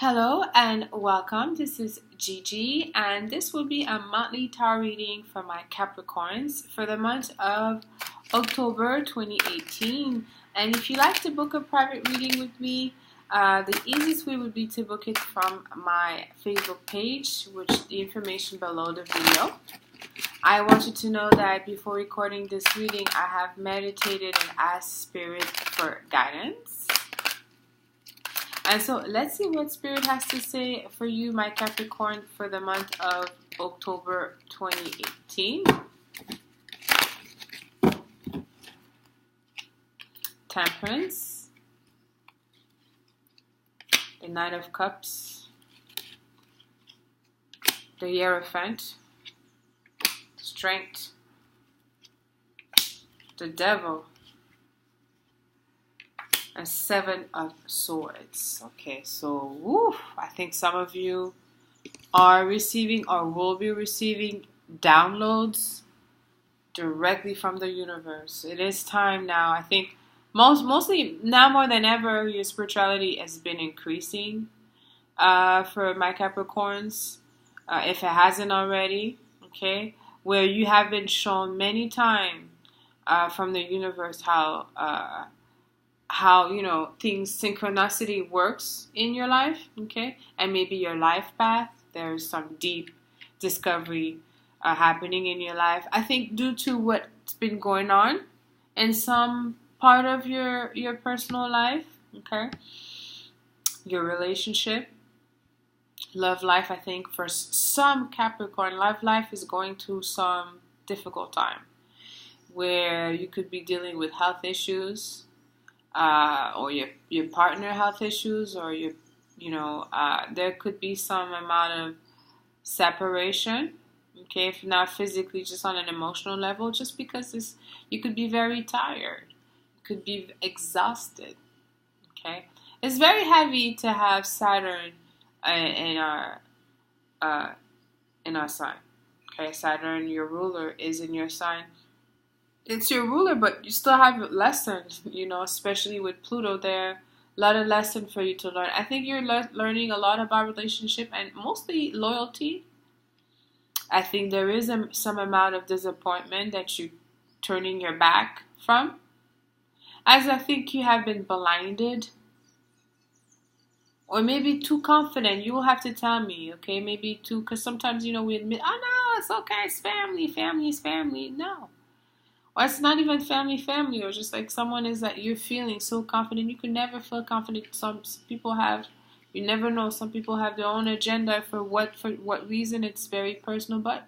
Hello and welcome. This is Gigi, and this will be a monthly tarot reading for my Capricorns for the month of October 2018. And if you like to book a private reading with me, the easiest way would be to book it from my Facebook page, which the information below the video. I want you to know that before recording this reading, I have meditated and asked Spirit for guidance. And so let's see what Spirit has to say for you, my Capricorn, for the month of October 2018. Temperance, the Knight of Cups, the Hierophant, Strength, the Devil, and Seven of Swords. Okay, so I think some of you are receiving or will be receiving downloads directly from the universe. It is time now. I think mostly now more than ever, your spirituality has been increasing for my Capricorns, if it hasn't already. Okay, where you have been shown many times from the universe how things, synchronicity works in your life, okay, and maybe your life path. There's some deep discovery happening in your life. I think due to what's been going on in some part of your personal life, okay, your relationship, love life. I think for some Capricorn, love life is going through some difficult time where you could be dealing with health issues. Or your partner health issues, or there could be some amount of separation, okay, if not physically, just on an emotional level, just because you could be very tired, you could be exhausted, okay. It's very heavy to have Saturn in our sign, okay. Saturn, your ruler, is in your sign. It's your ruler, but you still have lessons, especially with Pluto there. A lot of lessons for you to learn. I think you're learning a lot about relationship and mostly loyalty. I think there is some amount of disappointment that you're turning your back from. As I think you have been blinded. Or maybe too confident. You will have to tell me, okay? Maybe too, because sometimes, we admit, oh no, it's okay, it's family. Family is family. No. Or it's not even family, or just like someone is that you're feeling so confident. You can never feel confident. Some people have, you never know. Some people have their own agenda for what reason. It's very personal, but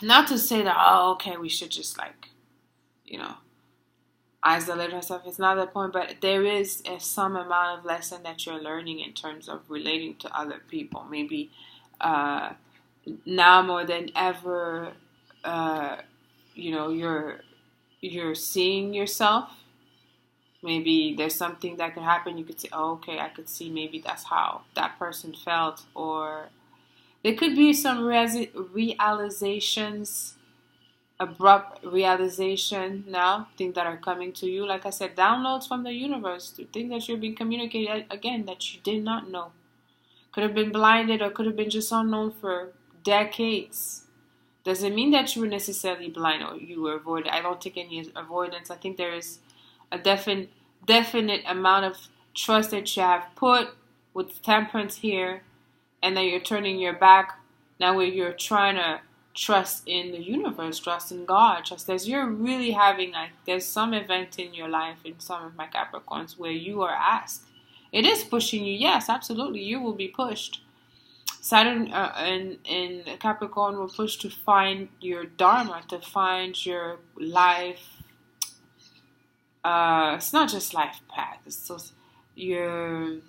not to say that, oh, okay, we should just isolate ourselves. It's not the point, but there is some amount of lesson that you're learning in terms of relating to other people. Maybe now more than ever, you're seeing yourself. Maybe there's something that could happen. You could say, oh, okay, I could see maybe that's how that person felt. Or there could be some realizations, abrupt realization now, things that are coming to you. Like I said, downloads from the universe, things that you're being communicated, again, that you did not know. Could have been blinded or could have been just unknown for decades. Doesn't mean that you were necessarily blind or you were avoided. I don't think any avoidance. I think there is a definite amount of trust that you have put with Temperance here, and then you're turning your back now where you're trying to trust in the universe, trust in God, trust as you're really having there's some event in your life in some of my Capricorns where you are asked. It is pushing you. Yes, absolutely. You will be pushed. Saturn in Capricorn will push to find your dharma, to find your life. It's not just life path. It's just your,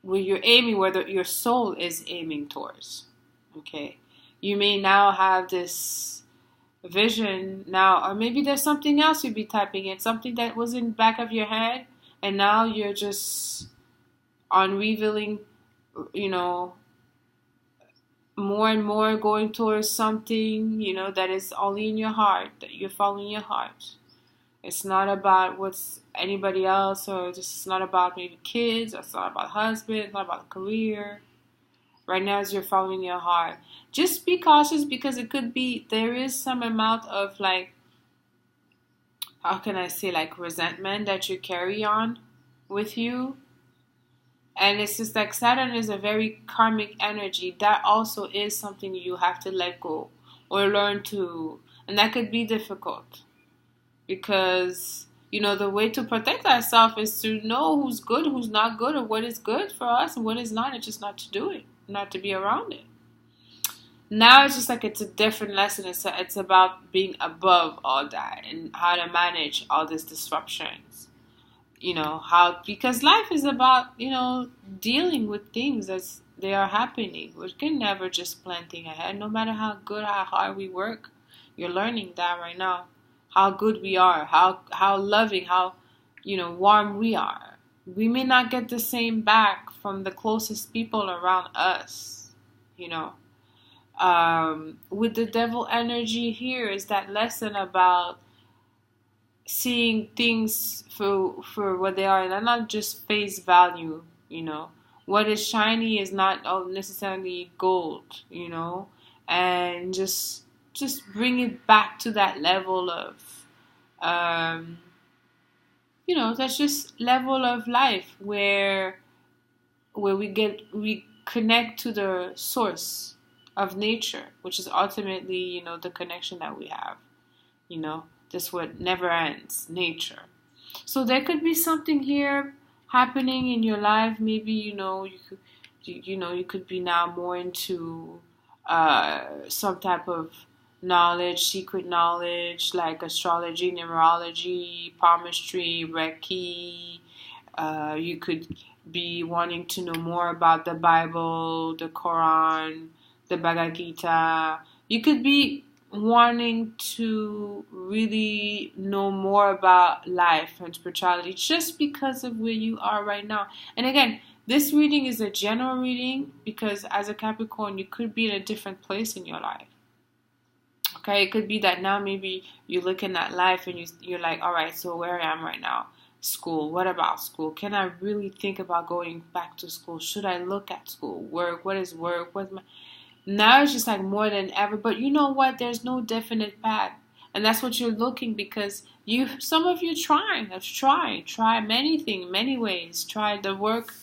where you're aiming, whether your soul is aiming towards. Okay, you may now have this vision now, or maybe there's something else you'd be typing in, something that was in the back of your head, and now you're just on revealing, more and more going towards something, that is only in your heart, that you're following your heart. It's not about what's anybody else, or it's not about maybe kids, or it's not about husband, it's not about career. Right now, as you're following your heart, just be cautious because it could be, there is some amount of like, how can I say, like resentment that you carry on with you. And it's just like Saturn is a very karmic energy. That also is something you have to let go or learn to. And that could be difficult because, you know, the way to protect ourselves is to know who's good, who's not good, or what is good for us and what is not, and just not to do it, not to be around it. Now it's just like it's a different lesson. It's about being above all that and how to manage all these disruptions. You know, how, because life is about, you know, dealing with things as they are happening. We can never just plan things ahead, no matter how good, how hard we work. You're learning that right now. How good we are, how loving, how, you know, warm we are. We may not get the same back from the closest people around us, you know. With the devil energy here is that lesson about seeing things for what they are, and not just face value, you know. What is shiny is not necessarily gold, you know, and just bring it back to that level of, you know, that's just level of life where we connect to the source of nature, which is ultimately, you know, the connection that we have, you know, this what never ends, nature. So there could be something here happening in your life. Maybe, you know, you could be now more into some type of knowledge, secret knowledge, like astrology, numerology, palmistry, Reiki. You could be wanting to know more about the Bible, the Quran, the Bhagavad Gita. You could be wanting to really know more about life and spirituality just because of where you are right now. And again, this reading is a general reading because as a Capricorn, you could be in a different place in your life. Okay, it could be that now maybe you're looking at life and you're like, all right, so where I am right now, school, what about school? Can I really think about going back to school? Should I look at school? Work, what is work? What's my... Now it's just like more than ever. But you know what? There's no definite path. And that's what you're looking, because some of you have tried many things, many ways. Try, the work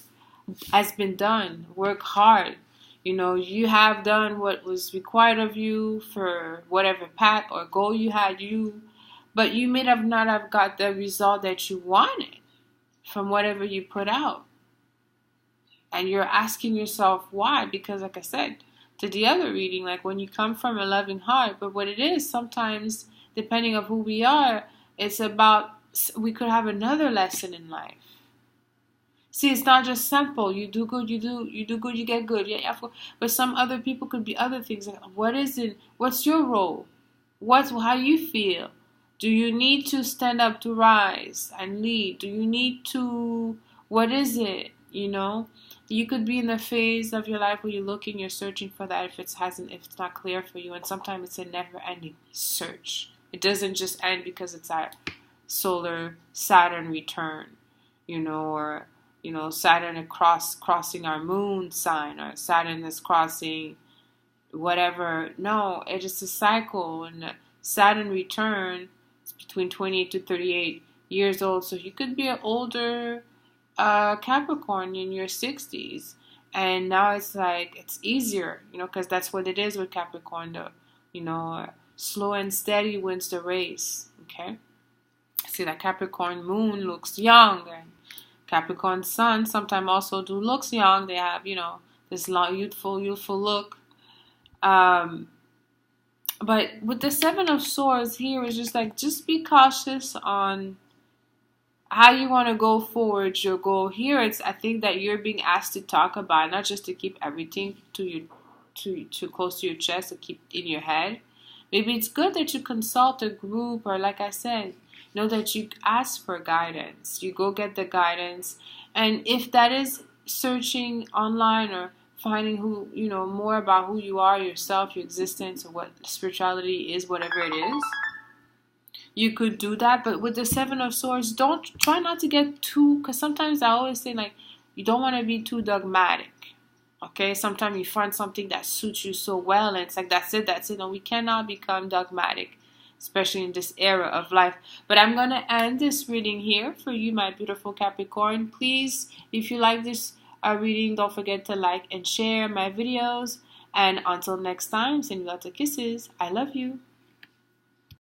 has been done. Work hard. You know, you have done what was required of you for whatever path or goal you had, but you may have not have got the result that you wanted from whatever you put out. And you're asking yourself why, because like I said, to the other reading, like when you come from a loving heart, but what it is sometimes, depending on who we are, it's about, we could have another lesson in life. See, it's not just simple. You do good, you do good, you get good. Yeah, but some other people could be other things. Like, what is it? What's your role? How you feel? Do you need to stand up to rise and lead? Do you need to? What is it? You know, you could be in a phase of your life where you're looking, you're searching for that. If it's not clear for you, and sometimes it's a never-ending search. It doesn't just end because it's that solar Saturn return, you know, or Saturn crossing our moon sign, or Saturn is crossing whatever. No, it is a cycle, and Saturn return is between 28 to 38 years old. So you could be an older Capricorn in your 60s, and now it's like it's easier, you know, because that's what it is with Capricorn. Slow and steady wins the race. Okay, see that Capricorn moon looks young, and Capricorn sun sometimes also looks young. They have, this long, youthful look. But with the Seven of Swords here, it's just be cautious on how you want to go forward. Your goal here, I think that you're being asked to talk about, not just to keep everything too close to your chest, to keep in your head. Maybe it's good that you consult a group, or like I said, know that you ask for guidance. You go get the guidance. And if that is searching online or finding more about who you are, yourself, your existence, or what spirituality is, whatever it is, you could do that. But with the Seven of Swords, try not to get too, because sometimes I always say, like, you don't want to be too dogmatic. Okay, sometimes you find something that suits you so well, and it's like, that's it. No, we cannot become dogmatic, especially in this era of life. But I'm going to end this reading here for you, my beautiful Capricorn. Please, if you like this reading, don't forget to like and share my videos. And until next time, sending lots of kisses. I love you.